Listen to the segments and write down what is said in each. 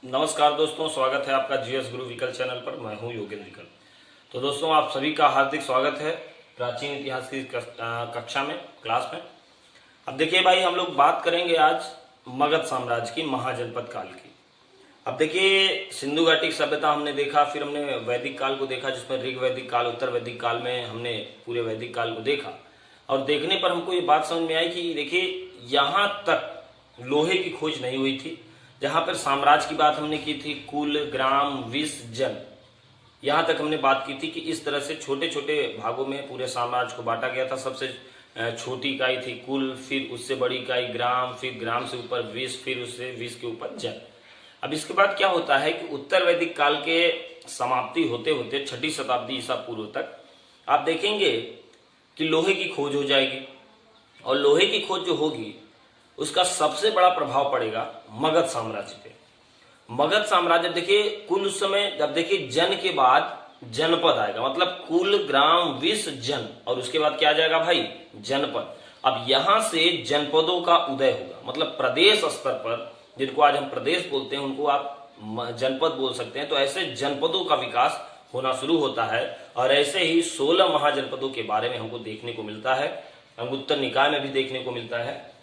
नमस्कार दोस्तों, स्वागत है आपका जीएस गुरु विकल चैनल पर। मैं हूं योगेंद्र विकल। तो दोस्तों, आप सभी का हार्दिक स्वागत है प्राचीन इतिहास की कक्षा में, क्लास में। अब देखिए भाई, हम लोग बात करेंगे आज मगध साम्राज्य की, महाजनपद काल की। अब देखिए, सिंधु घाटी सभ्यता हमने देखा, फिर हमने वैदिक काल को देखा, जिसमें ऋग वैदिक काल, उत्तर वैदिक काल में हमने पूरे वैदिक काल को देखा। और देखने पर हमको ये बात समझ में आई कि देखिए, यहाँ तक लोहे की खोज नहीं हुई थी। जहां पर साम्राज्य की बात हमने की थी, कुल, ग्राम, विष, जन, यहां तक हमने बात की थी कि इस तरह से छोटे छोटे भागों में पूरे साम्राज्य को बांटा गया था। सबसे छोटी इकाई थी कुल, फिर उससे बड़ी इकाई ग्राम, फिर ग्राम से ऊपर विष, फिर उससे विष के ऊपर जन। अब इसके बाद क्या होता है कि उत्तर वैदिक काल के समाप्ति होते होते 6वीं शताब्दी ईसा पूर्व तक आप देखेंगे कि लोहे की खोज हो जाएगी। और लोहे की खोज जो होगी उसका सबसे बड़ा प्रभाव पड़ेगा मगध साम्राज्य पे। मगध साम्राज्य देखिए, कुल उस समय जब देखिए जन के बाद जनपद आएगा, मतलब कुल, ग्राम, विष, जन, और उसके बाद क्या आ जाएगा भाई, जनपद। अब यहां से जनपदों का उदय होगा, मतलब प्रदेश स्तर पर, जिनको आज हम प्रदेश बोलते हैं उनको आप जनपद बोल सकते हैं। तो ऐसे जनपदों का विकास होना शुरू होता है। और ऐसे ही 16 महाजनपदों के बारे में हमको देखने को मिलता है, अंगुत्तर निकाय में भी देखने को मिलता है।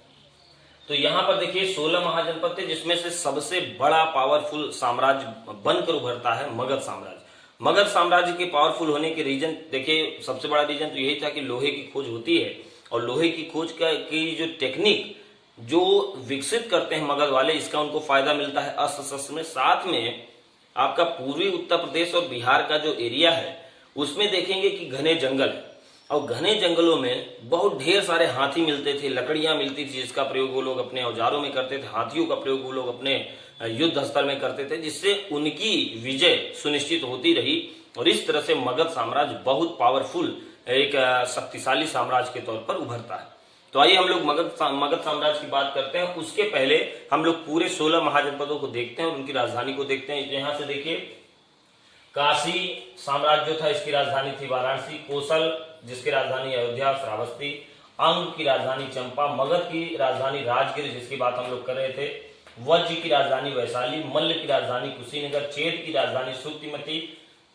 तो यहां पर देखिए 16 महाजनपद थे, जिसमें से सबसे बड़ा पावरफुल साम्राज्य बनकर उभरता है मगध साम्राज्य। मगध साम्राज्य के पावरफुल होने के रीजन देखिए, सबसे बड़ा रीजन तो यही था कि लोहे की खोज होती है। और लोहे की खोज की जो टेक्निक जो विकसित करते हैं मगध वाले, इसका उनको फायदा मिलता है अस्त्र शस्त्र में। साथ में आपका पूर्वी उत्तर प्रदेश और बिहार का जो एरिया है उसमें देखेंगे कि घने जंगल है, और घने जंगलों में बहुत ढेर सारे हाथी मिलते थे, लकड़ियां मिलती थी, जिसका प्रयोग वो लोग अपने औजारों में करते थे। हाथियों का प्रयोग वो लोग अपने युद्ध स्थल में करते थे, जिससे उनकी विजय सुनिश्चित होती रही। और इस तरह से मगध साम्राज्य बहुत पावरफुल एक शक्तिशाली साम्राज्य के तौर पर उभरता है। तो आइए हम लोग मगध साम्राज्य की बात करते हैं। उसके पहले हम लोग पूरे 16 महाजनपदों को देखते हैं और उनकी राजधानी को देखते हैं। यहां से देखिए, काशी साम्राज्य जो था, इसकी राजधानी थी वाराणसी। कोसल, जिसकी राजधानी अयोध्या, श्रावस्ती। अंग की राजधानी चंपा। मगध की राजधानी राजगिर, जिसकी बात हम लोग कर रहे थे। वज्र की राजधानी वैशाली। मल्ल की राजधानी कुशीनगर। चेद की राजधानी सुक्तिमती।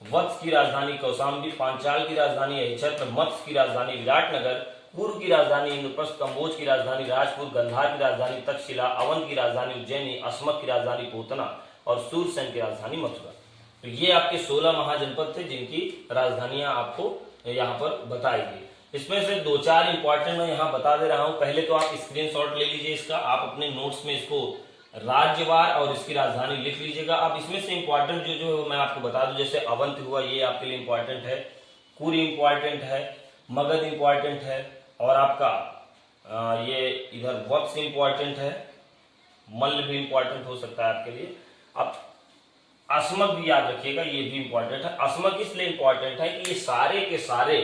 वत्स की राजधानी कौशाम्बी। पांचाल की राजधानी अहिछत्र। मत्स्य की राजधानी विराटनगर। कुरु की राजधानी इंद्रप्रस्थ। कंबोज की राजधानी राजपुर। गंधार की राजधानी तक्षशिला। अवंत की राजधानी उज्जैनी। अस्मक की राजधानी पोतना और सूरसेन की राजधानी मथुरा। तो ये आपके 16 महाजनपद थे जिनकी राजधानियां आपको यहाँ पर बताई गई। इसमें से 2-4 इंपॉर्टेंट मैं यहाँ बता दे रहा हूँ। पहले तो आप स्क्रीनशॉट ले लीजिए इसका, आप अपने नोट्स में इसको राज्यवार और इसकी राजधानी लिख लीजिएगा। अब इसमें से इंपॉर्टेंट जो मैं आपको बता दूं, जैसे अवंत हुआ, ये आपके लिए इंपॉर्टेंट है। कुरु इंपॉर्टेंट है। मगध इंपॉर्टेंट है। और आपका ये इधर वत्स इंपॉर्टेंट है। मल्ल भी इंपॉर्टेंट हो सकता है आपके लिए। अब अस्मक भी याद रखिएगा, ये भी इंपॉर्टेंट है। अस्मक इसलिए इंपॉर्टेंट है कि ये सारे के सारे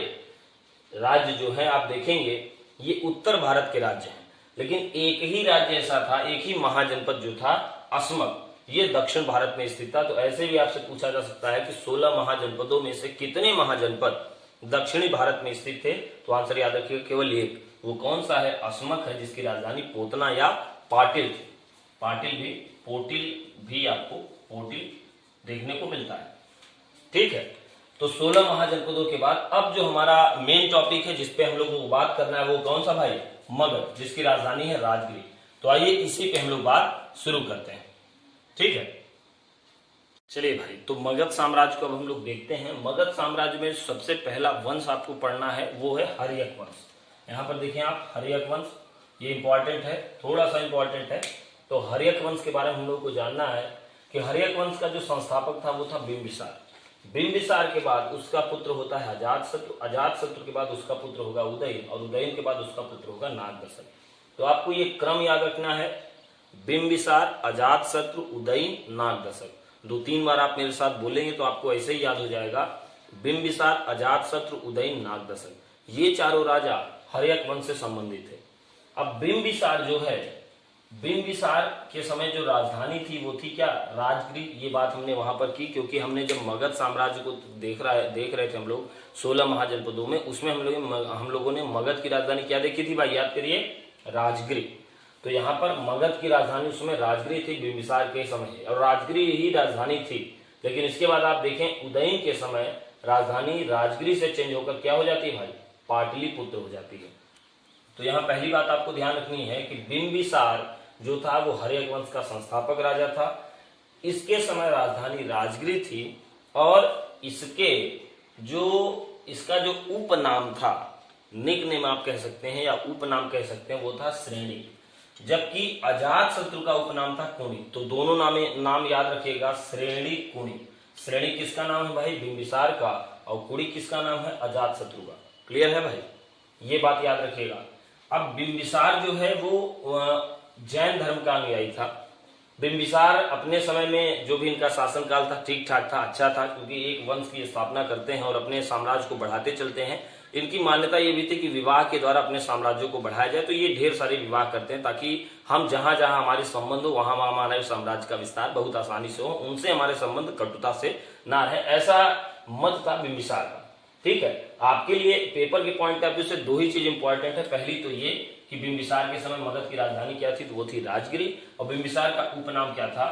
राज्य जो है आप देखेंगे ये उत्तर भारत के राज्य हैं, लेकिन एक ही राज्य ऐसा था, एक ही महाजनपद जो था अस्मक, ये दक्षिण भारत में स्थित था। तो ऐसे भी आपसे पूछा जा सकता है कि 16 महाजनपदों में से कितने महाजनपद दक्षिणी भारत में स्थित थे। तो आंसर याद रखिएगा, केवल एक। वो कौन सा है? अस्मक है, जिसकी राजधानी पोतना या पाटिल थी। पोटिल भी आपको पोटिल देखने को मिलता है। ठीक है, तो 16 महाजनपदों के बाद अब जो हमारा मेन टॉपिक है जिसपे हम लोगों को बात करना है, वो कौन सा भाई? मगध, जिसकी राजधानी है राजगिरी। तो आइए इसी पे हम लोग बात शुरू करते हैं। ठीक है, चलिए भाई, तो मगध साम्राज्य को अब हम लोग देखते हैं। मगध साम्राज्य में सबसे पहला वंश आपको पढ़ना है वो है हर्यक वंश। यहाँ पर देखिए आप, हर्यक वंश, ये इंपॉर्टेंट है, थोड़ा सा इंपॉर्टेंट है। तो हर्यक वंश के बारे में हम लोग को जानना है कि हर्यक वंश का जो संस्थापक था वो था बिंबिसार। बिंबिसार के बाद उसका पुत्र होता है अजातशत्रु। अजातशत्रु के बाद उसका पुत्र होगा उदयन, और उदयन के बाद उसका पुत्र होगा नागदशक। तो आपको ये क्रम याद रखना है, बिंबिसार, अजातशत्रु, उदयन, नागदशक। 2-3 बार आप मेरे साथ बोलेंगे तो आपको ऐसे ही याद हो जाएगा, बिंबिसार, अजातशत्रु, उदयन, नागदशक। ये चारों राजा हर्यक वंश से संबंधित है। अब बिंबिसार जो है, बिंबिसार के समय जो राजधानी थी वो थी क्या? राजगिरी। ये बात हमने वहां पर की, क्योंकि हमने जब मगध साम्राज्य को देख रहे थे हम लोग 16 महाजनपदों में, उसमें हम लोगों ने मगध की राजधानी क्या देखी थी भाई? याद करिए, राजगिरी। तो यहाँ पर मगध की राजधानी उस समय राजगिरी थी बिंबिसार के समय, और राजगिरी ही राजधानी थी। लेकिन इसके बाद आप देखें उदयन के समय राजधानी राजगिरी से चेंज होकर क्या हो जाती है भाई, पाटलिपुत्र हो जाती है। तो यहाँ पहली बात आपको ध्यान रखनी है कि बिंबिसार जो था वो हर्यक वंश का संस्थापक राजा था। इसके समय राजधानी राजगिरी थी, और इसका जो उपनाम था, निक नेम आप कह सकते हैं या उपनाम कह सकते हैं, वो था श्रेणी, जबकि अजात शत्रु का उपनाम था कुणी। तो दोनों नाम याद रखिएगा, श्रेणी कुणी। श्रेणी किसका नाम है भाई, बिंबिसार का, और कुणी किसका नाम है, अजात शत्रु का। क्लियर है भाई, ये बात याद रखिएगा। अब बिंबिसार जो है वो जैन धर्म का अनुयायी था। बिंबिसार अपने समय में जो भी इनका शासनकाल था ठीक ठाक था, अच्छा था, क्योंकि एक वंश की स्थापना करते हैं और अपने साम्राज्य को बढ़ाते चलते हैं। इनकी मान्यता ये भी थी कि विवाह के द्वारा अपने साम्राज्यों को बढ़ाया जाए, तो ये ढेर सारे विवाह करते हैं ताकि हम जहां जहां हमारे संबंध हो वहां वहां हमारे साम्राज्य का विस्तार बहुत आसानी से हो, उनसे हमारे संबंध कटुता से ना रहे, ऐसा मत था बिंबिसार का। ठीक है, आपके लिए पेपर के पॉइंट ऑफ व्यू से दो ही चीज इंपॉर्टेंट है। पहली तो ये कि बिंबिसार के समय मगध की राजधानी क्या थी, तो वो थी राजगिरी, और बिंबिसार का उपनाम क्या था,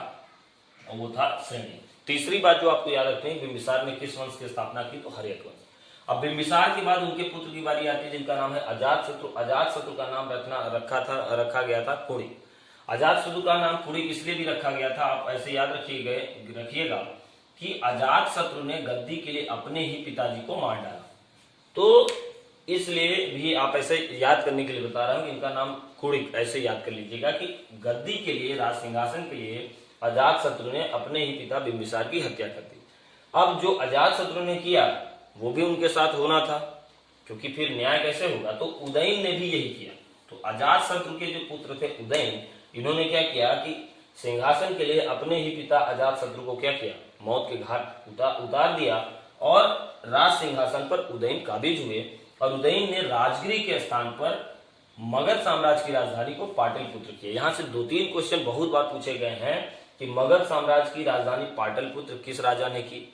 और वो था श्रेणी। तीसरी बात जो आपको याद रखनी है, बिंबिसार ने किस वंश की स्थापना की, तो हर्यक वंश। अब बिंबिसार के बाद उनके पुत्र की बारी आती है जिनका नाम है अजातशत्रु। अजातशत्रु का नाम रखा गया था कुणी। अजातशत्रु का नाम कुणी इसलिए भी रखा गया था, आप ऐसे याद रखिएगा कि अजातशत्रु ने गद्दी के लिए अपने ही पिताजी को मार डाला। तो इसलिए भी आप ऐसे याद करने के लिए बता रहा हूं कि इनका नाम कुणी, ऐसे याद कर लीजिएगा कि गद्दी के लिए, राज सिंहासन के लिए अजातशत्रु ने अपने ही पिता बिंबिसार की हत्या कर दी। अब जो अजातशत्रु ने किया वो भी उनके साथ होना था, क्योंकि फिर न्याय कैसे होगा, तो उदयन ने भी यही किया। तो अजातशत्रु के जो पुत्र थे उदयन, इन्होंने क्या किया कि सिंहासन के लिए अपने ही पिता अजातशत्रु को क्या किया, मौत के घाट उतार दिया, और राज सिंहासन पर उदयन काबिज हुए, और उदयन ने राजगिरी के स्थान पर मगध साम्राज्य की राजधानी को पाटलिपुत्र किया। यहाँ से 2-3 क्वेश्चन बहुत बार पूछे गए हैं कि मगध साम्राज्य की राजधानी पाटलिपुत्र किस राजा ने की।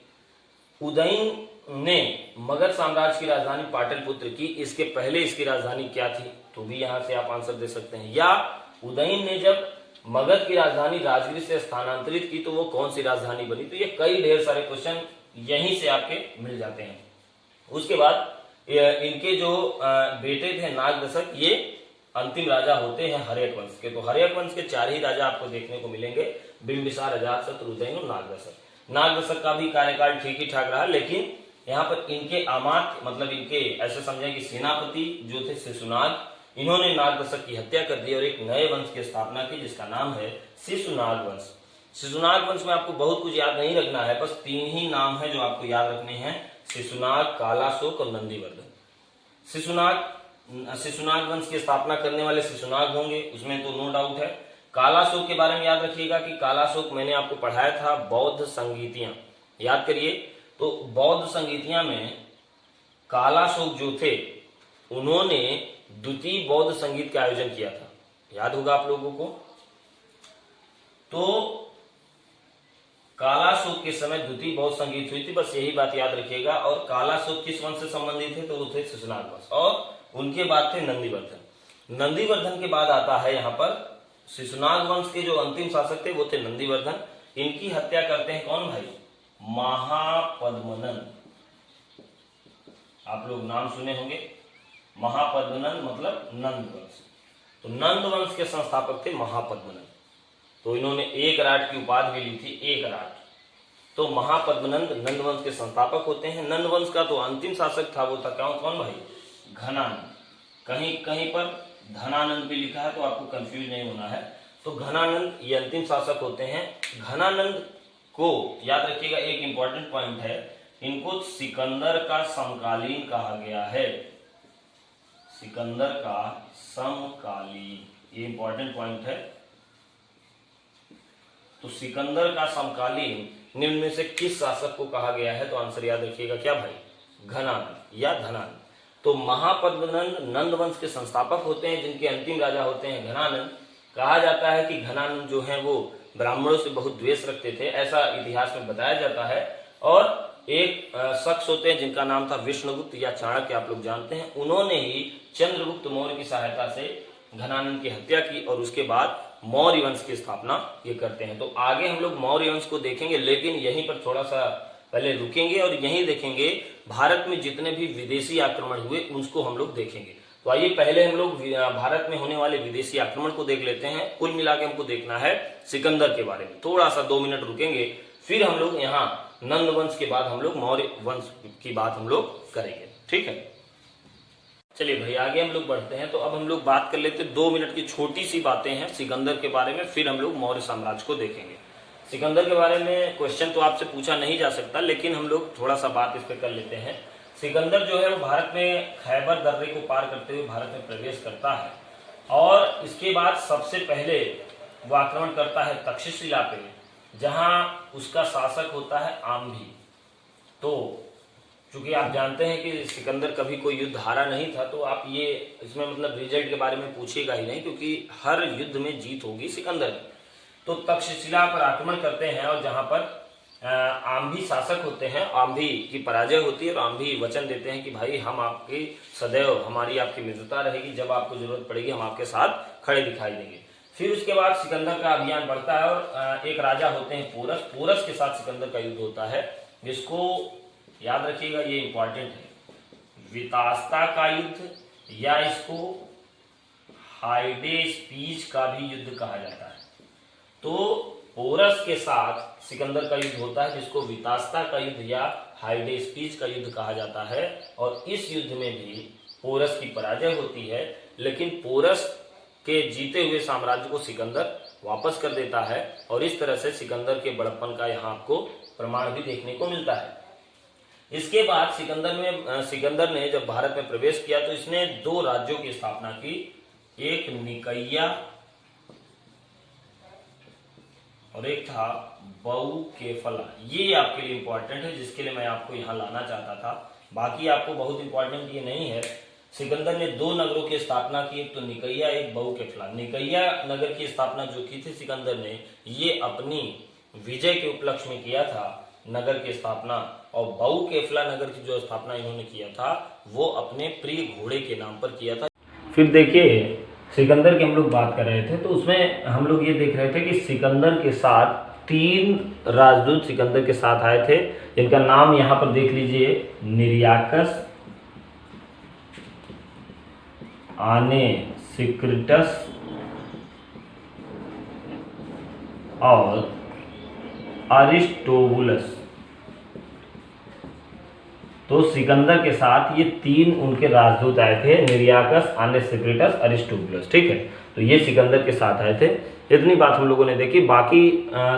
उदयन ने मगध साम्राज्य की राजधानी पाटलिपुत्र की, इसके पहले इसकी राजधानी क्या थी, तो भी यहां से आप आंसर दे सकते हैं। या उदयन ने जब मगध की राजधानी राजगिरी से स्थानांतरित की तो वो कौन सी राजधानी बनी। तो ये कई ढेर सारे क्वेश्चन यहीं से आपके मिल जाते हैं। उसके बाद इनके जो बेटे थे नागदशक, ये अंतिम राजा होते हैं हर्यक वंश के। तो हर्यक वंश के 4 ही राजा आपको देखने को मिलेंगे, बिंबिसार, अजातशत्रु, उदयन और नागदशक। नागदशक का भी कार्यकाल ठीक ही ठाक रहा, लेकिन यहाँ पर इनके अमात्य, मतलब इनके ऐसे समझे कि सेनापति जो थे शिशुनाग, इन्होंने नागदशक की हत्या कर दी और एक नए वंश की स्थापना की जिसका नाम है शिशुनाग वंश। शिशुनाग वंश में आपको बहुत कुछ याद नहीं रखना है, बस 3 ही नाम है जो आपको याद रखने हैं, शिशुनाग, कालाशोक और नंदीवर्धन। शिशुनाग वंश की स्थापना करने वाले शिशुनाग होंगे, उसमें तो नो डाउट है। कालाशोक के बारे में याद रखिएगा कि कालाशोक मैंने आपको पढ़ाया था बौद्ध संगीतियां, याद करिए। तो बौद्ध संगीतियां में कालाशोक जो थे उन्होंने द्वितीय बौद्ध संगीत का आयोजन किया था, याद होगा आप लोगों को। तो कालाशोक के समय द्वितीय बौद्ध संगीत हुई थी, बस यही बात याद रखिएगा। और कालाशोक किस वंश से संबंधित थे, तो वो थे शिशुनाग वंश, और उनके बाद थे नंदीवर्धन। नंदीवर्धन के बाद आता है यहाँ पर शिशुनाग वंश के जो अंतिम शासक थे वो थे नंदीवर्धन। इनकी हत्या करते हैं कौन भाई, महापद्मनंद। आप लोग नाम सुने होंगे, महापद्मनंद मतलब नंद वंश। तो नंद वंश के संस्थापक थे महापद्मनंद। तो इन्होंने एक राट की उपाधि भी ली थी, एक राट। तो महापद्मनंद नंद वंश के संस्थापक होते हैं। नंद वंश का तो अंतिम शासक था वो था कौन भाई, घनानंद। कहीं कहीं पर धनानंद भी लिखा है तो आपको कंफ्यूज नहीं होना है। तो घनानंद ये अंतिम शासक होते हैं। घनानंद को याद रखिएगा, एक इंपॉर्टेंट पॉइंट है, इनको सिकंदर का समकालीन कहा गया है। सिकंदर का समकालीन, ये इंपॉर्टेंट पॉइंट है। तो सिकंदर का समकालीन निम्न में से किस शासक को कहा गया है, तो आंसर याद रखिएगा क्या भाई, घनानंद या धनानंद। तो महापद्मनंद नंद वंश के संस्थापक होते हैं, जिनके अंतिम राजा होते हैं घनानंद। कहा जाता है कि घनानंद जो है वो ब्राह्मणों से बहुत द्वेष रखते थे, ऐसा इतिहास में बताया जाता है। और एक शख्स होते हैं जिनका नाम था विष्णुगुप्त या चाणक्य, आप लोग जानते हैं। उन्होंने ही चंद्रगुप्त मौर्य की सहायता से घनानंद की हत्या की और उसके बाद मौर्य वंश की स्थापना ये करते हैं। तो आगे हम लोग मौर्य वंश को देखेंगे, लेकिन यहीं पर थोड़ा सा पहले रुकेंगे और यहीं देखेंगे भारत में जितने भी विदेशी आक्रमण हुए उसको हम लोग देखेंगे। तो आइए पहले हम लोग भारत में होने वाले विदेशी आक्रमण को देख लेते हैं। कुल मिला के हमको देखना है सिकंदर के बारे में। थोड़ा सा 2 मिनट रुकेंगे, फिर हम लोग यहाँ नंद वंश के बाद हम लोग मौर्य वंश की बात हम लोग करेंगे, ठीक है। चलिए भाई आगे हम लोग बढ़ते हैं। तो अब हम लोग बात कर लेते हैं, 2 मिनट की छोटी सी बातें हैं सिकंदर के बारे में, फिर हम लोग मौर्य साम्राज्य को देखेंगे। सिकंदर के बारे में क्वेश्चन तो आपसे पूछा नहीं जा सकता, लेकिन हम लोग थोड़ा सा बात इस पर कर लेते हैं। सिकंदर जो है वो भारत में खैबर दर्रे को पार करते हुए भारत में प्रवेश करता है और इसके बाद सबसे पहले वो आक्रमण करता है तक्षशिला पे, जहां उसका शासक होता है आम्भी। तो चूंकि आप जानते हैं कि सिकंदर कभी कोई युद्ध हारा नहीं था, तो आप ये इसमें मतलब रिजल्ट के बारे में पूछिएगा ही नहीं, क्योंकि हर युद्ध में जीत होगी सिकंदर की। तो तक्षशिला पर आक्रमण करते हैं और जहां पर आम्भी शासक होते हैं, आम्भी की पराजय होती है और आम्भी वचन देते हैं कि भाई हम आपकी सदैव हमारी आपकी मित्रता रहेगी, जब आपको जरूरत पड़ेगी हम आपके साथ खड़े दिखाई देंगे। फिर उसके बाद सिकंदर का अभियान बढ़ता है और एक राजा होते हैं पोरस, पोरस के साथ सिकंदर का युद्ध होता है, जिसको याद रखिएगा, ये इंपॉर्टेंट है, वितास्ता का युद्ध या इसको हाइडेस्पीज का भी युद्ध कहा जाता है। तो पोरस के साथ सिकंदर का युद्ध होता है, जिसको वितास्ता का युद्ध या हाइडेस्पीज का युद्ध कहा जाता है। और इस युद्ध में भी पोरस की पराजय होती है, लेकिन पोरस के जीते हुए साम्राज्य को सिकंदर वापस कर देता है और इस तरह से सिकंदर के बड़प्पन का यहाँ आपको प्रमाण भी देखने को मिलता है। इसके बाद सिकंदर ने जब भारत में प्रवेश किया तो इसने 2 राज्यों की स्थापना की, एक निकैया और एक था बहुकेफला। ये आपके लिए इंपॉर्टेंट है, जिसके लिए मैं आपको यहाँ लाना चाहता था। बाकी आपको बहुत इंपॉर्टेंट ये नहीं है। सिकंदर ने 2 नगरों की स्थापना की, एक तो निकैया, एक बहुकेफला। निकैया नगर की स्थापना जो की थी सिकंदर ने, ये अपनी विजय के उपलक्ष्य में किया था नगर की स्थापना, और बहुकेफला नगर की जो स्थापना इन्होंने किया था वो अपने प्रिय घोड़े के नाम पर किया था। फिर देखिए सिकंदर की हम लोग बात कर रहे थे, तो उसमें हम लोग ये देख रहे थे कि सिकंदर के साथ 3 राजदूत सिकंदर के साथ आए थे, जिनका नाम यहाँ पर देख लीजिए, निर्याकस, आने सिक्रिटस और अरिस्टोबुलस। तो सिकंदर के साथ ये 3 उनके राजदूत आए थे, निर्याकस, आने सिक्रिटस, अरिस्टोबुलस, ठीक है। तो ये सिकंदर के साथ आए थे। इतनी बात हम लोगों ने देखी। बाकी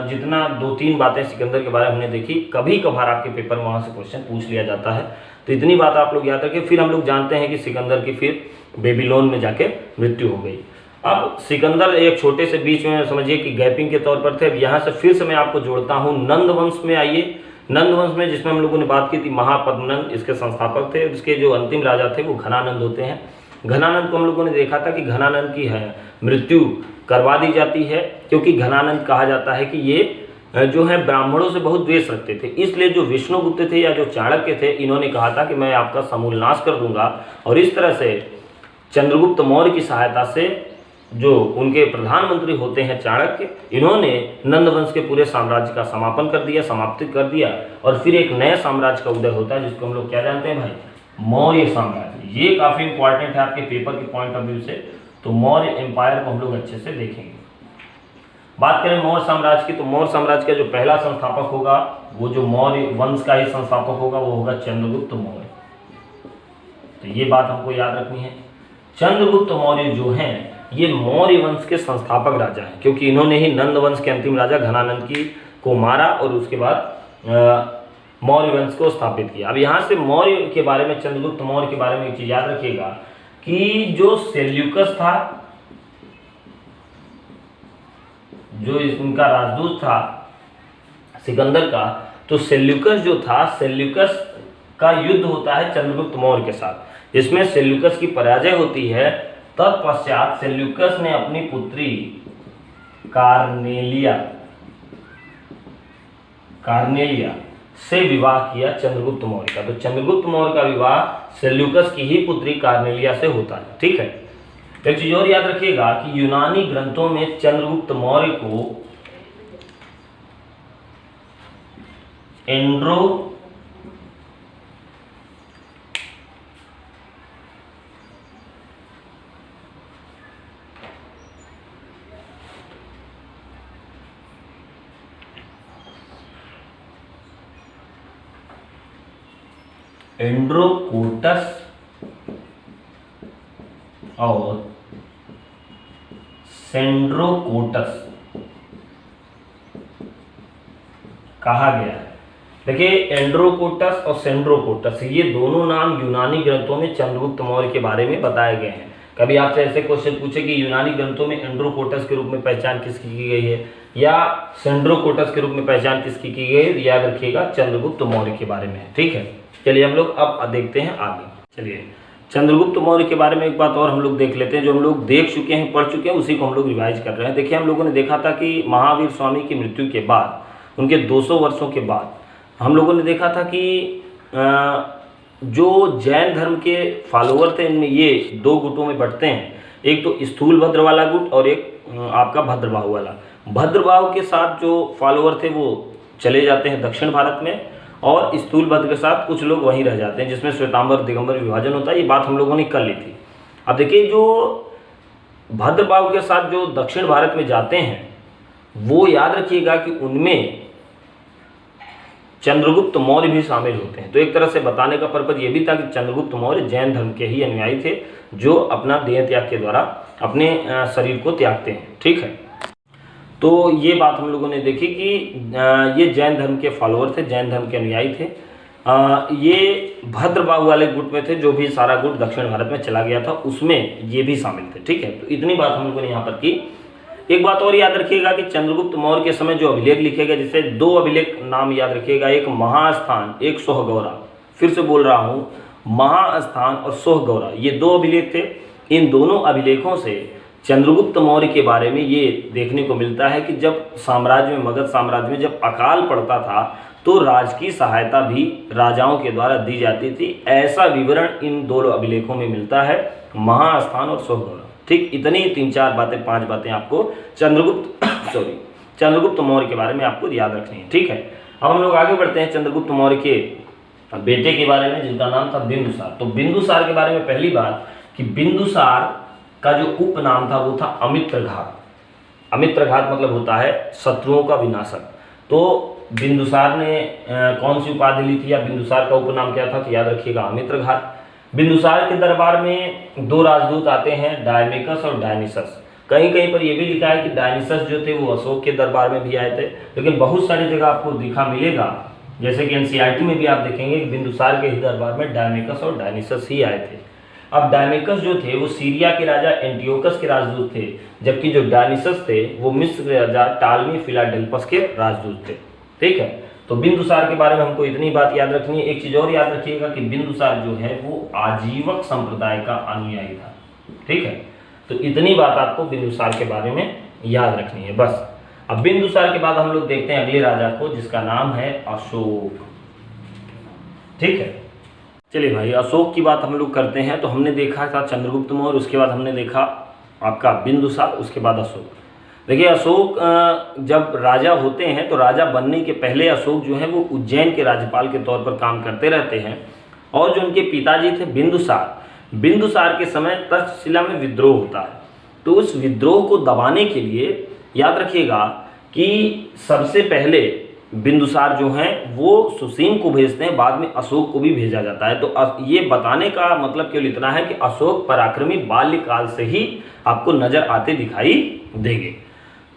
जितना 2-3 बातें सिकंदर के बारे में हमने देखी, कभी कभार आपके पेपर में वहां से क्वेश्चन पूछ लिया जाता है, तो इतनी बात आप लोग याद रखें। फिर हम लोग जानते हैं कि सिकंदर की फिर बेबीलोन में जाके मृत्यु हो गई। अब सिकंदर एक छोटे से बीच में समझिए कि गैपिंग के तौर पर थे। अब यहाँ से फिर से मैं आपको जोड़ता हूँ नंद वंश में। आइए नंद वंश में, जिसमें हम लोगों ने बात की थी, महापद्मनंद इसके संस्थापक थे। इसके जो अंतिम राजा थे वो घनानंद होते हैं। घनानंद को हम लोगों ने देखा था कि घनानंद की है मृत्यु करवा दी जाती है, क्योंकि घनानंद कहा जाता है कि ये जो है ब्राह्मणों से बहुत द्वेष रखते थे। इसलिए जो विष्णुगुप्त थे या जो चाणक्य थे, इन्होंने कहा था कि मैं आपका समूल नाश कर दूंगा। और इस तरह से चंद्रगुप्त मौर्य की सहायता से, जो उनके प्रधानमंत्री होते हैं चाणक्य, इन्होंने नंद वंश के पूरे साम्राज्य का समापन कर दिया, समाप्ति कर दिया, और फिर एक नए साम्राज्य का उदय होता है, जिसको हम लोग क्या जानते हैं भाई, मौर्य साम्राज्य। ये काफी इंपॉर्टेंट है आपके पेपर के पॉइंट ऑफ व्यू से। तो मौर्य एम्पायर को हम लोग अच्छे से देखेंगे। बात करें मौर्य साम्राज्य की, तो मौर्य साम्राज्य का जो पहला संस्थापक होगा, वो जो मौर्य वंश का ही संस्थापक होगा, वो होगा चंद्रगुप्त मौर्य। तो ये बात हमको याद रखनी है। चंद्रगुप्त मौर्य जो हैं, ये मौर्य वंश के संस्थापक राजा हैं, क्योंकि इन्होंने ही नंद वंश के अंतिम राजा घनानंद की को मारा और उसके बाद मौर्य वंश को स्थापित किया। अब यहाँ से मौर्य के बारे में, चंद्रगुप्त मौर्य के बारे में एक चीज याद रखिएगा कि जो सेल्यूकस था, जो इनका राजदूत था सिकंदर का, तो सेल्यूकस जो था, सेल्यूकस का युद्ध होता है चंद्रगुप्त मौर्य के साथ। इसमें सेल्यूकस की पराजय होती है। तत्पश्चात सेल्यूकस ने अपनी पुत्री कार्नेलिया से विवाह किया चंद्रगुप्त मौर्य का। तो चंद्रगुप्त मौर्य का विवाह सेल्यूकस की ही पुत्री कार्नेलिया से होता है, ठीक है। एक चीज और याद रखिएगा कि यूनानी ग्रंथों में चंद्रगुप्त मौर्य को एंड्रोकोटस और सेंड्रोकोटस कहा गया है। देखिए, एंड्रोकोटस और सेंड्रोकोटस ये दोनों नाम यूनानी ग्रंथों में चंद्रगुप्त मौर्य के बारे में बताए गए हैं। कभी आपसे ऐसे क्वेश्चन पूछे कि यूनानी ग्रंथों में एंड्रोकोटस के रूप में पहचान किसकी की गई है या सेंड्रोकोटस के रूप में पहचान किसकी की गई है, याद रखिएगा चंद्रगुप्त मौर्य के बारे में। ठीक है, चलिए हम लोग अब देखते हैं आगे। चलिए चंद्रगुप्त मौर्य के बारे में एक बात और हम लोग देख लेते हैं, जो हम लोग देख चुके हैं, पढ़ चुके हैं, उसी को हम लोग रिवाइज कर रहे हैं। देखिए, हम लोगों ने देखा था कि महावीर स्वामी की मृत्यु के बाद, उनके 200 वर्षों के बाद, हम लोगों ने देखा था कि जो जैन धर्म के फॉलोअर थे, इनमें ये दो गुटों में बंटते हैं। एक तो स्थूल भद्र वाला गुट और एक आपका भद्रबाहु वाला। भद्रबाहु के साथ जो फॉलोअर थे वो चले जाते हैं दक्षिण भारत में, और स्थूल भद्र के साथ कुछ लोग वहीं रह जाते हैं, जिसमें श्वेतांबर दिगंबर विभाजन होता है। ये बात हम लोगों ने कर ली थी। अब देखिए, जो भद्रबाहु के साथ जो दक्षिण भारत में जाते हैं, वो याद रखिएगा कि उनमें चंद्रगुप्त मौर्य भी शामिल होते हैं। तो एक तरह से बताने का पर्पज ये भी था कि चंद्रगुप्त मौर्य जैन धर्म के ही अनुयायी थे, जो अपना देह त्याग के द्वारा अपने शरीर को त्यागते हैं। ठीक है, तो ये बात हम लोगों ने देखी कि ये जैन धर्म के फॉलोअर थे, जैन धर्म के अनुयायी थे। ये भद्रबाहु वाले गुट में थे, जो भी सारा गुट दक्षिण भारत में चला गया था, उसमें ये भी शामिल थे। ठीक है, तो इतनी बात हम लोगों ने यहाँ पर की। एक बात और याद रखिएगा कि चंद्रगुप्त मौर्य के समय जो अभिलेख लिखे गए, जिससे दो अभिलेख नाम याद रखिएगा, एक महास्थान, एक सोहगौरा। फिर से बोल रहा हूँ, महास्थान और सोहगौरा, ये दो अभिलेख थे। इन दोनों अभिलेखों से चंद्रगुप्त मौर्य के बारे में ये देखने को मिलता है कि जब साम्राज्य में, मगध साम्राज्य में जब अकाल पड़ता था, तो राजकीय सहायता भी राजाओं के द्वारा दी जाती थी। ऐसा विवरण इन दो अभिलेखों में मिलता है, महास्थान और सोहगौरा। ठीक, इतनी 3-4 बातें, 5 बातें आपको चंद्रगुप्त मौर्य के बारे में आपको याद रखनी है। ठीक है, अब हम लोग आगे बढ़ते हैं चंद्रगुप्त मौर्य के बेटे के बारे में, जिनका नाम था बिंदुसार। तो बिंदुसार के बारे में पहली बात कि बिंदुसार का जो उपनाम था वो था अमित्रघात। अमित्रघात मतलब होता है शत्रुओं का विनाशक। तो बिंदुसार ने कौन सी उपाधि ली थी, या बिंदुसार का उपनाम क्या था, तो याद रखिएगा अमित्रघात। बिंदुसार के दरबार में 2 राजदूत आते हैं, डायमेकस और डायनिसस। कहीं कहीं पर यह भी लिखा है कि डायनिसस जो थे वो अशोक के दरबार में भी आए थे, लेकिन बहुत सारी जगह आपको दिखा मिलेगा, जैसे कि एनसीईआरटी में भी आप देखेंगे कि बिंदुसार के ही दरबार में डायमेकस और डायनिसस ही आए थे। अब डायमेकस जो थे वो सीरिया के राजा एंटियोकस के राजदूत थे, जबकि जो डायनिसस थे वो मिस्र के राजा टालमी फिलाडेल्फस के राजदूत थे। ठीक है, तो बिंदुसार के बारे में हमको इतनी बात याद रखनी है। एक चीज और याद रखिएगा कि बिंदुसार जो है वो आजीवक संप्रदाय का अनुयायी था। ठीक है, तो इतनी बात आपको बिंदुसार के बारे में याद रखनी है बस। अब बिंदुसार के बाद हम लोग देखते हैं अगले राजा को, जिसका नाम है अशोक। ठीक है, चलिए भाई, अशोक की बात हम लोग करते हैं। तो हमने देखा था चंद्रगुप्त मौर्य, उसके बाद हमने देखा आपका बिंदुसार, उसके बाद अशोक। देखिए, अशोक जब राजा होते हैं तो राजा बनने के पहले अशोक जो है वो उज्जैन के राज्यपाल के तौर पर काम करते रहते हैं। और जो उनके पिताजी थे बिंदुसार के समय तक्षशिला में विद्रोह होता है। तो उस विद्रोह को दबाने के लिए याद रखिएगा कि सबसे पहले बिंदुसार जो हैं वो सुसीम को भेजते हैं, बाद में अशोक को भी भेजा जाता है। तो ये बताने का मतलब केवल इतना है कि अशोक पराक्रमी बाल्यकाल से ही आपको नजर आते दिखाई देंगे।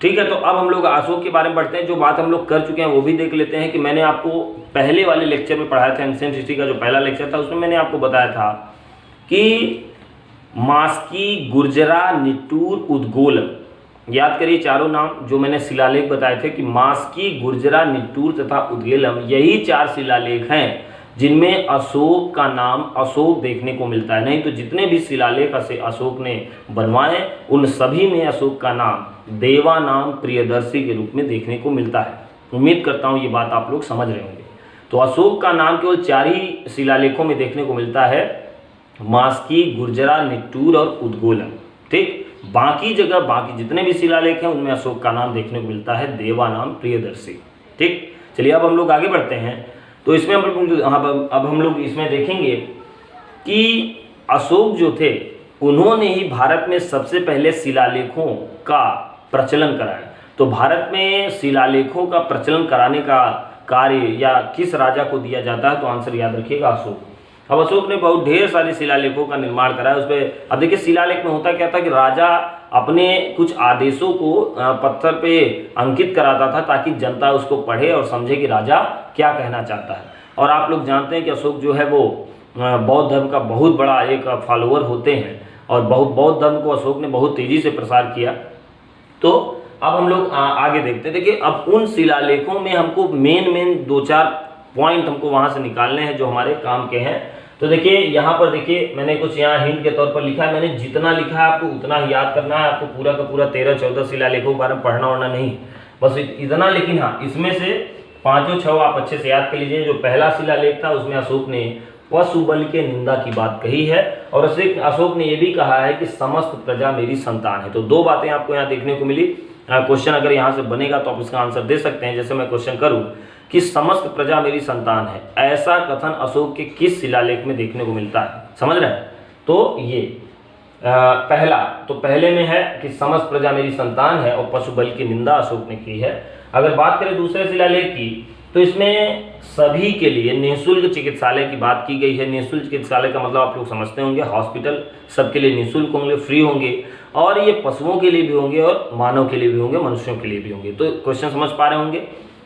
ठीक है, तो अब हम लोग अशोक के बारे में पढ़ते हैं। जो बात हम लोग कर चुके हैं वो भी देख लेते हैं कि मैंने आपको पहले वाले लेक्चर में पढ़ाया था, एंशिएंट हिस्ट्री का जो पहला लेक्चर था, उसमें मैंने आपको बताया था कि मास्की, गुर्जरा, निट्टूर, उद्गोलम, याद करिए चारों नाम जो मैंने शिलालेख बताए थे कि मास्की, गुर्जरा, निट्टूर तथा उद्गेलम, यही 4 शिलालेख हैं जिनमें अशोक का नाम अशोक देखने को मिलता है। नहीं तो जितने भी शिलालेख अशोक ने बनवाए उन सभी में अशोक का नाम देवानाम प्रियदर्शी के रूप में देखने को मिलता है। उम्मीद करता हूँ ये बात आप लोग समझ रहे होंगे। तो अशोक का नाम केवल 4 ही शिलालेखों में देखने को मिलता है, मास्की, गुर्जरा, निट्टूर और उद्गोलम। ठीक। बाकी जगह बाकी जितने भी शिलालेख हैं उनमें अशोक का नाम देखने को मिलता है देवानाम प्रियदर्शी। ठीक, चलिए अब हम लोग आगे बढ़ते हैं। तो इसमें अब हम लोग इसमें देखेंगे कि अशोक जो थे उन्होंने ही भारत में सबसे पहले शिलालेखों का प्रचलन कराया। तो भारत में शिलालेखों का प्रचलन कराने का कार्य या किस राजा को दिया जाता है, तो आंसर याद रखिएगा अशोक। अब अशोक ने बहुत ढेर सारे शिलालेखों का निर्माण कराया। उसपे अब देखिए शिलालेख में होता क्या था कि राजा अपने कुछ आदेशों को पत्थर पे अंकित कराता था ताकि जनता उसको पढ़े और समझे कि राजा क्या कहना चाहता है। और आप लोग जानते हैं कि अशोक जो है वो बौद्ध धर्म का बहुत बड़ा एक फॉलोअर होते हैं और बौद्ध धर्म को अशोक ने बहुत तेजी से प्रसार किया। तो अब हम लोग आगे देखते हैं। देखिए अब उन शिलालेखों में हमको मेन 2-4 पॉइंट हमको वहां से निकालने हैं जो हमारे काम के हैं। तो देखिए यहाँ पर देखिए मैंने कुछ यहाँ हिंट के तौर पर लिखा है। मैंने जितना लिखा है आपको उतना ही याद करना है। आपको पूरा का पूरा 13-14 शिलालेखों के बारे में पढ़ना वढ़ना नहीं, बस इतना। लेकिन हाँ, इसमें से 5-6 आप अच्छे से याद कर लीजिए। जो पहला शिलालेख था उसमें अशोक ने पशु बल के निंदा की बात कही है और अशोक ने यह भी कहा है कि समस्त प्रजा मेरी संतान है। तो 2 बातें आपको यहाँ देखने को मिली। क्वेश्चन अगर यहाँ से बनेगा तो आप इसका आंसर दे सकते हैं। जैसे मैं क्वेश्चन करूँ कि समस्त प्रजा मेरी संतान है, ऐसा कथन अशोक के किस शिलालेख में देखने को मिलता है, समझ रहे हैं। तो ये पहला, तो पहले में है कि समस्त प्रजा मेरी संतान है और पशु बल की निंदा अशोक ने की है। अगर बात करें दूसरे शिलालेख की तो इसमें सभी के लिए निःशुल्क चिकित्सालय की बात की गई है। निःशुल्क चिकित्सालय का मतलब आप लोग समझते होंगे, हॉस्पिटल सबके लिए निःशुल्क होंगे, फ्री होंगे और ये पशुओं के लिए भी होंगे और मानव के लिए भी होंगे, मनुष्यों के लिए भी होंगे। तो क्वेश्चन समझ पा रहे होंगे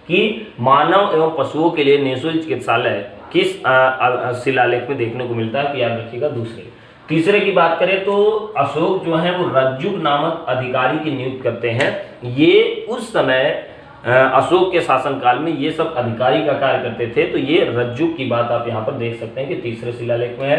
कि मानव एवं पशुओं के लिए निःशुल्क चिकित्सालय किस शिलालेख में देखने को मिलता है, कि याद रखिएगा दूसरे। तीसरे की बात करें तो अशोक जो है वो रज्जुक नामक अधिकारी की नियुक्त करते हैं। ये उस समय अशोक के शासनकाल में ये सब अधिकारी का कार्य करते थे। तो ये रज्जुक की बात आप यहाँ पर देख सकते हैं कि तीसरे शिलालेख में है।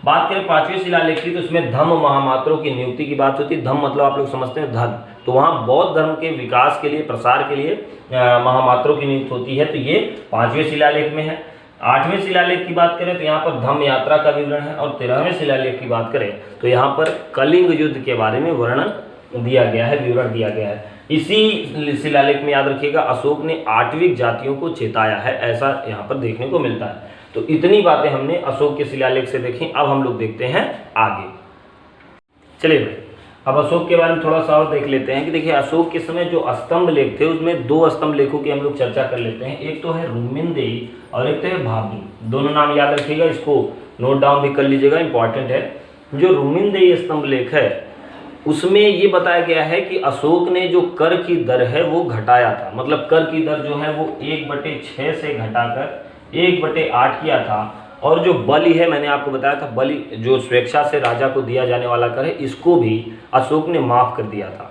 बात करें 5वें शिलालेख की तो इसमें धम्म महामात्रों की नियुक्ति की बात होती है। धम्म मतलब आप लोग समझते हैं धर्म, तो वहाँ बौद्ध धर्म के विकास के लिए, प्रसार के लिए महामात्रों की नियुक्ति होती है। तो ये 5वें शिलालेख में है। 8वें शिलालेख की बात करें तो यहाँ पर धम्म यात्रा का विवरण है और 13वें शिलालेख की बात करें तो यहाँ पर कलिंग युद्ध के बारे में वर्णन दिया गया है, विवरण दिया गया है। इसी शिलालेख में याद रखिएगा अशोक ने आठविक जातियों को चेताया है, ऐसा यहाँ पर देखने को मिलता है। तो इतनी बातें हमने अशोक के शिलालेख से देखी। अब हम लोग देखते हैं आगे। चलिए भाई, अब अशोक के बारे में थोड़ा सा और देख लेते हैं कि देखिए अशोक के समय जो स्तंभ लेख थे उसमें 2 स्तंभ लेखों की हम लोग चर्चा कर लेते हैं। एक तो है रुमिनदेई और एक तो है भाबरू। दोनों नाम याद रखिएगा, इसको नोट डाउन भी कर लीजिएगा, इंपॉर्टेंट है। जो रुमिनदेई स्तंभ लेख है उसमें ये बताया गया है कि अशोक ने जो कर की दर है वो घटाया था। मतलब कर की दर जो है वो 1/6 से घटाकर 1/8 किया था। और जो बलि है, मैंने आपको बताया था, बलि जो स्वेच्छा से राजा को दिया जाने वाला कर है, इसको भी अशोक ने माफ कर दिया था।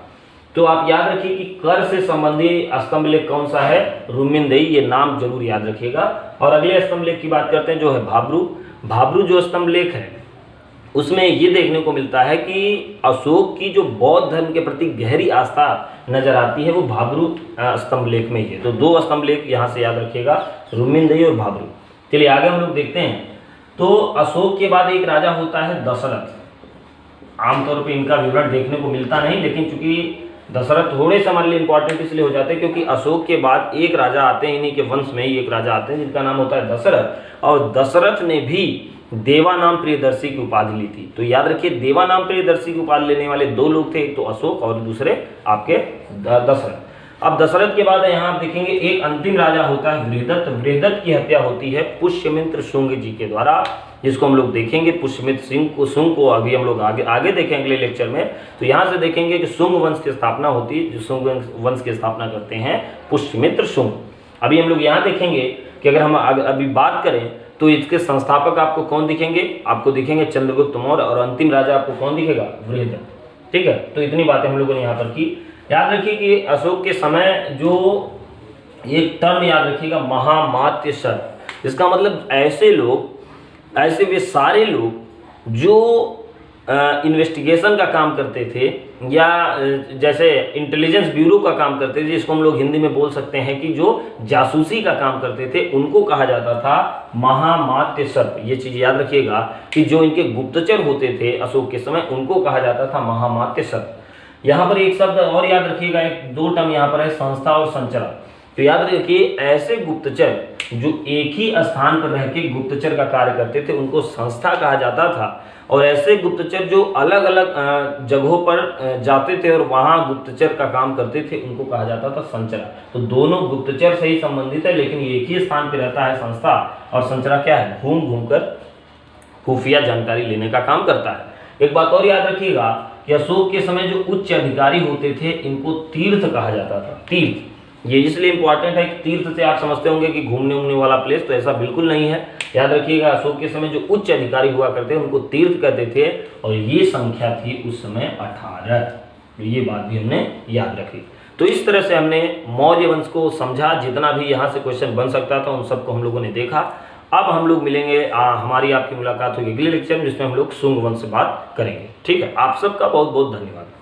तो आप याद रखिए कि कर से संबंधित स्तंभ लेख कौन सा है, रुमिनदेई, ये नाम जरूर याद रखिएगा। और अगले स्तंभ लेख की बात करते हैं जो है भाबरू। भाबरू जो स्तंभ लेख है उसमें ये देखने को मिलता है कि अशोक की जो बौद्ध धर्म के प्रति गहरी आस्था नजर आती है वो भाबरू स्तंभ लेख में ही है। तो 2 स्तंभ लेख यहाँ से याद रखिएगा, रुमिनदेई और भाबरू। चलिए आगे हम लोग देखते हैं। तो अशोक के बाद एक राजा होता है दशरथ। आमतौर पे इनका विवरण देखने को मिलता नहीं, लेकिन चूंकि दशरथ थोड़े से हमारे लिए इंपॉर्टेंट इसलिए हो जाते हैं क्योंकि अशोक के बाद एक राजा आते हैं, इन्हीं के वंश में ही एक राजा आते हैं जिनका नाम होता है दशरथ। और दशरथ ने भी देवानाम प्रियदर्शी की उपाधि ली थी। तो याद रखिए देवानाम प्रियदर्शी की उपाधि लेने वाले 2 लोग थे, एक तो अशोक और दूसरे आपके दशरथ। अब दशरथ के बाद यहाँ आप देखेंगे एक अंतिम राजा होता है वृहदत्त। वृहदत्त की हत्या होती है पुष्यमित्र शुंग जी के द्वारा, जिसको हम लोग देखेंगे पुष्यमित्र शुंग को अभी हम लोग आगे देखेंगे अगले लेक्चर में। तो यहाँ से देखेंगे कि शुंग वंश की स्थापना होती है, जो शुंग वंश की स्थापना करते हैं पुष्यमित्र शुंग। अभी हम लोग यहाँ देखेंगे कि अगर हम अभी बात करें तो इसके संस्थापक आपको कौन दिखेंगे, आपको दिखेंगे चंद्रगुप्त मौर्य, और अंतिम राजा आपको कौन दिखेगा, वृहदत्त। ठीक है, तो इतनी बातें हम लोगों ने यहाँ पर की। याद रखिए कि अशोक के समय जो एक टर्म याद रखिएगा महामात्य शर्त, इसका मतलब ऐसे वे सारे लोग जो इन्वेस्टिगेशन का काम करते थे या जैसे इंटेलिजेंस ब्यूरो का काम करते थे, जिसको हम लोग हिंदी में बोल सकते हैं कि जो जासूसी का काम करते थे, उनको कहा जाता था महामात्य सर्प। ये चीज़ याद रखिएगा कि जो इनके गुप्तचर होते थे अशोक के समय, उनको कहा जाता था महामात्य सर्प। यहाँ पर एक शब्द और याद रखिएगा, एक दो टर्म यहाँ पर है, संस्था और संचरण। तो याद रखिए ऐसे गुप्तचर जो एक ही स्थान पर रह के गुप्तचर का कार्य करते थे उनको संस्था कहा जाता था, और ऐसे गुप्तचर जो अलग अलग जगहों पर जाते थे और वहाँ गुप्तचर का काम करते थे उनको कहा जाता था संचरण। तो दोनों गुप्तचर से ही संबंधित है, लेकिन एक ही स्थान पर रहता है संस्था, और संचरण क्या है, घूम घूम कर खुफिया जानकारी लेने का काम करता है। एक बात और याद रखिएगा कि अशोक के समय जो उच्च अधिकारी होते थे इनको तीर्थ कहा जाता था। तीर्थ ये इसलिए इंपॉर्टेंट है कि तीर्थ से आप समझते होंगे कि घूमने उमने वाला प्लेस, तो ऐसा बिल्कुल नहीं है। याद रखिएगा अशोक के समय जो उच्च अधिकारी हुआ करते हैं उनको तीर्थ कहते थे, और ये संख्या थी उस समय 18। ये बात भी हमने याद रखी। तो इस तरह से हमने मौर्य वंश को समझा, जितना भी यहाँ से क्वेश्चन बन सकता था उन सबको हम लोगों ने देखा। अब हम लोग मिलेंगे, हमारी आपकी मुलाकात होगी अगले लेक्चर में, जिसमें हम लोग शुंग वंश से बात करेंगे। ठीक है, आप सबका बहुत बहुत धन्यवाद।